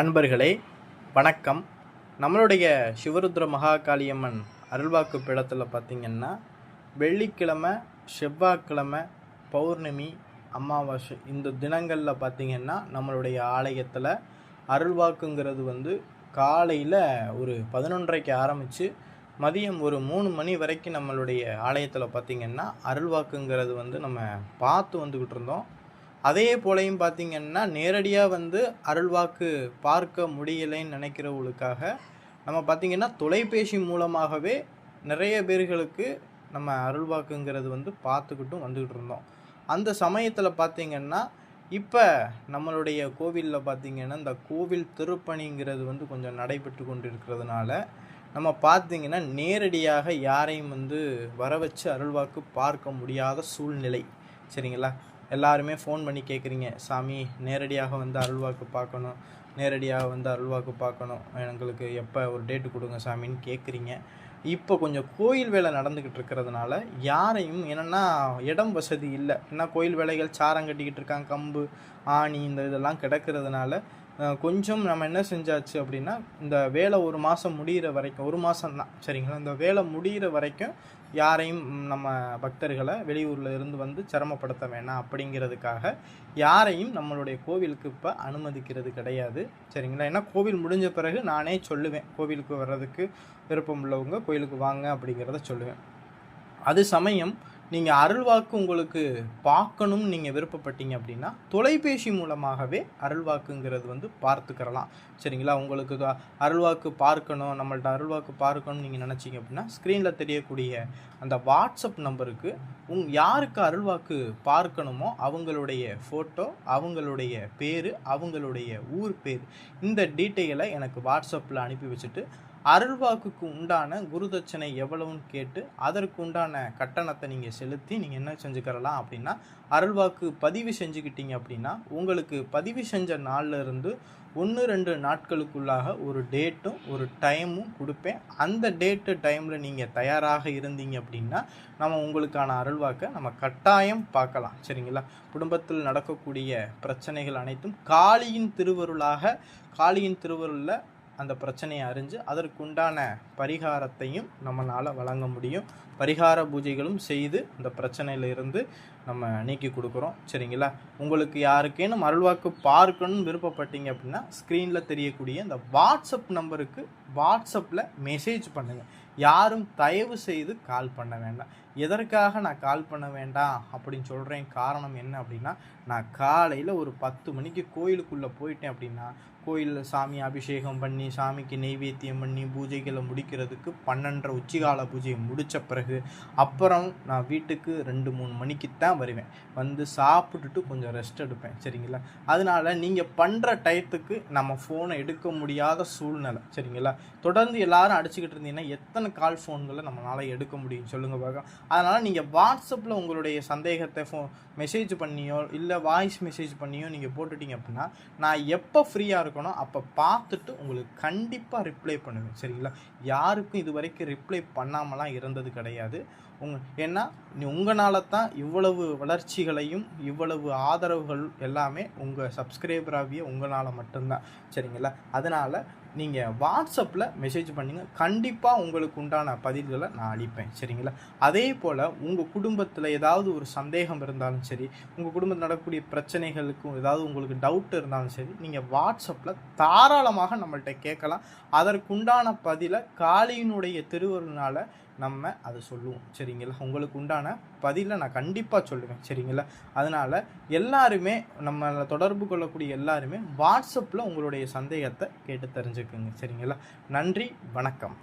அன்பர்களே வணக்கம். நம்மளுடைய சிவருத்ர மகாகாளியம்மன் அருள்வாக்கு பீடத்தில் பார்த்திங்கன்னா வெள்ளிக்கிழமை, செவ்வாய்க்கிழமை, பௌர்ணமி, அமாவாசை இந்த தினங்களில் பார்த்திங்கன்னா நம்மளுடைய ஆலயத்தில் அருள்வாக்குங்கிறது காலையில் ஒரு 11:30க்கு ஆரம்பித்து மதியம் ஒரு 3 மணி வரைக்கும் நம்மளுடைய ஆலயத்தில் பார்த்திங்கன்னா அருள்வாக்குங்கிறது நம்ம பார்த்து வந்துக்கிட்டு இருந்தோம். அதே போலையும் பார்த்திங்கன்னா நேரடியாக அருள்வாக்கு பார்க்க முடியலைன்னு நினைக்கிறவங்களுக்காக நம்ம பார்த்திங்கன்னா தொலைபேசி மூலமாகவே நிறைய பேர்களுக்கு நம்ம அருள்வாக்குங்கிறது பார்த்துக்கிட்டும் வந்துக்கிட்டு இருந்தோம். அந்த சமயத்தில் பார்த்திங்கன்னா இப்போ நம்மளுடைய கோவிலில் பார்த்திங்கன்னா இந்த கோவில் திருப்பணிங்கிறது கொஞ்சம் நடைபெற்று கொண்டு இருக்கிறதுனால நம்ம பார்த்திங்கன்னா நேரடியாக யாரையும் வர வச்சு அருள்வாக்கு பார்க்க முடியாத சூழ்நிலை. சரிங்களா? எல்லாருமே ஃபோன் பண்ணி கேட்குறீங்க, சாமி நேரடியாக அருள்வாக்கு பார்க்கணும், நேரடியாக அருள்வாக்கு பார்க்கணும், எங்களுக்கு எப்போ ஒரு டேட்டு கொடுங்க சாமின்னு கேட்குறீங்க. இப்போ கொஞ்சம் கோயில் வேலை நடந்துக்கிட்டு இருக்கிறதுனால யாரையும் என்னென்னா இடம் வசதி இல்லை. ஏன்னா கோயில் வேலைகள் சாரம் கட்டிக்கிட்டு இருக்காங்க, கம்பு ஆணி இதெல்லாம் கிடக்கிறதுனால கொஞ்சம் நம்ம என்ன செஞ்சாச்சு அப்படின்னா இந்த வேலை ஒரு மாதம் முடிகிற வரைக்கும், ஒரு மாதம்தான் சரிங்களா, இந்த வேலை முடிகிற வரைக்கும் யாரையும் நம்ம பக்தர்களை வெளியூரில் இருந்து சிரமப்படுத்த வேணாம் அப்படிங்கிறதுக்காக யாரையும் நம்மளுடைய கோவிலுக்கு இப்போ அனுமதிக்கிறது கிடையாது. சரிங்களா? ஏன்னா கோவில் முடிஞ்ச பிறகு நானே சொல்லுவேன், கோவிலுக்கு வர்றதுக்கு விருப்பம் உள்ளவங்க கோயிலுக்கு வாங்க அப்படிங்கிறத சொல்லுவேன். அது சமயம் நீங்கள் அருள்வாக்கு உங்களுக்கு பார்க்கணும்னு நீங்கள் விருப்பப்பட்டீங்க அப்படின்னா தொலைபேசி மூலமாகவே அருள்வாக்குங்கிறது பார்த்துக்கிறலாம். சரிங்களா? உங்களுக்கு அருள்வாக்கு பார்க்கணும், நம்மள்ட்ட அருள்வாக்கு பார்க்கணும்னு நீங்கள் நினச்சிங்க அப்படின்னா ஸ்க்ரீனில் தெரியக்கூடிய அந்த வாட்ஸ்அப் நம்பருக்கு யாருக்கு அருள்வாக்கு பார்க்கணுமோ அவங்களுடைய ஃபோட்டோ, அவங்களுடைய பேர், அவங்களுடைய ஊர் பேர், இந்த டீட்டெயிலை எனக்கு வாட்ஸ்அப்பில் அனுப்பி வச்சுட்டு அருள்வாக்குக்கு உண்டான குருதட்சணை எவ்வளவுன்னு கேட்டு அதற்கு உண்டான கட்டணத்தை நீங்கள் செலுத்தி நீங்கள் என்ன செஞ்சுக்கிறலாம் அப்படின்னா அருள்வாக்கு பதிவு செஞ்சுக்கிட்டீங்க அப்படின்னா உங்களுக்கு பதிவு செஞ்ச நாளில் இருந்து 1-2 நாட்களுக்குள்ளாக ஒரு டேட்டும் ஒரு டைமும் கொடுப்பேன். அந்த டேட்டு டைமில் நீங்கள் தயாராக இருந்தீங்க அப்படின்னா நம்ம உங்களுக்கான அருள்வாக்கை நம்ம கட்டாயம் பார்க்கலாம். சரிங்களா? குடும்பத்தில் நடக்கக்கூடிய பிரச்சனைகள் அனைத்தும் காளியின் திருவருளாக, காளியின் திருவருளில் அந்த பிரச்சனையை அறிஞ்சு அதற்குண்டான பரிகாரத்தையும் நம்மளால் வழங்க முடியும். பரிகார பூஜைகளும் செய்து அந்த பிரச்சனையிலிருந்து நம்ம நீக்கி கொடுக்குறோம். சரிங்களா? உங்களுக்கு யாருக்கேனும் அருள்வாக்கு பார்க்கணும்னு விருப்பப்பட்டீங்க அப்படின்னா ஸ்க்ரீனில் தெரியக்கூடிய இந்த வாட்ஸ்அப் நம்பருக்கு வாட்ஸ்அப்பில் மெசேஜ் பண்ணுங்கள். யாரும் தயவு செய்து கால் பண்ண வேண்டாம். எதற்காக நான் கால் பண்ண வேண்டாம் அப்படின்னு சொல்கிறேன், காரணம் என்ன அப்படின்னா நான் காலையில் ஒரு 10 மணிக்கு கோயிலுக்குள்ளே போயிட்டேன் அப்படின்னா கோயிலில் சாமி அபிஷேகம் பண்ணி சாமிக்கு நெய்வேத்தியம் பண்ணி பூஜைகளை முடிக்கிறதுக்கு 12:30 உச்சிகால பூஜையை முடித்த பிறகு அப்புறம் நான் வீட்டுக்கு 2-3 மணிக்கு தான் வருவேன். சாப்பிட்டுட்டு கொஞ்சம் ரெஸ்ட் எடுப்பேன். சரிங்களா? அதனால் நீங்கள் பண்ணுற டயத்துக்கு நம்ம ஃபோனை எடுக்க முடியாத சூழ்நிலை. சரிங்களா? தொடர்ந்து எல்லாரும் அடிச்சுக்கிட்டு இருந்தீங்கன்னா எத்தனை கால் ஃபோன்களை நம்மளால் எடுக்க முடியும் சொல்லுங்கள் பார்க்க. அதனால் நீங்கள் வாட்ஸ்அப்பில் உங்களுடைய சந்தேகத்தை மெசேஜ் பண்ணியோ இல்லை வாய்ஸ் மெசேஜ் பண்ணியோ நீங்கள் போட்டுட்டீங்க அப்படின்னா நான் எப்போ ஃப்ரீயாக இருக்கணும் அப்போ பார்த்துட்டு உங்களுக்கு கண்டிப்பாக ரிப்ளை பண்ணுவேன். சரிங்களா? யாருக்கும் இது வரைக்கும் ரிப்ளை பண்ணாமலாம் இருந்தது கிடையாது. ஏன்னா உங்களால் தான் இவ்வளவு வளர்ச்சிகளையும் இவ்வளவு ஆதரவுகள் எல்லாமே உங்கள் சப்ஸ்கிரைபராகிய உங்களால் மட்டும்தான். சரிங்களா? அதனால் நீங்கள் வாட்ஸ்அப்பில் மெசேஜ் பண்ணுங்க, கண்டிப்பாக உங்களுக்கு உண்டான பதில்களை நான் அளிப்பேன். சரிங்களா? அதே போல் உங்கள் குடும்பத்தில் ஏதாவது ஒரு சந்தேகம் இருந்தாலும் சரி, உங்கள் குடும்பத்தில் நடக்கக்கூடிய பிரச்சனைகளுக்கும் ஏதாவது உங்களுக்கு டவுட் இருந்தாலும் சரி, நீங்கள் வாட்ஸ்அப்பில் தாராளமாக நம்மள்கிட்ட கேட்கலாம். அதற்குண்டான பதிலை காளியினுடைய திருவருளால் நம்ம அதை சொல்லுவோம். சரிங்களா? உங்களுக்கு உண்டான பதிலை நான் கண்டிப்பாக சொல்லுவேன். சரிங்களா? அதனால் எல்லாருமே நம்ம தொடர்பு கொள்ளக்கூடிய எல்லாருமே வாட்ஸ்அப்பில் உங்களுடைய சந்தேகத்தை கேட்டு தெரிஞ்சுக்குங்க. சரிங்களா? நன்றி, வணக்கம்.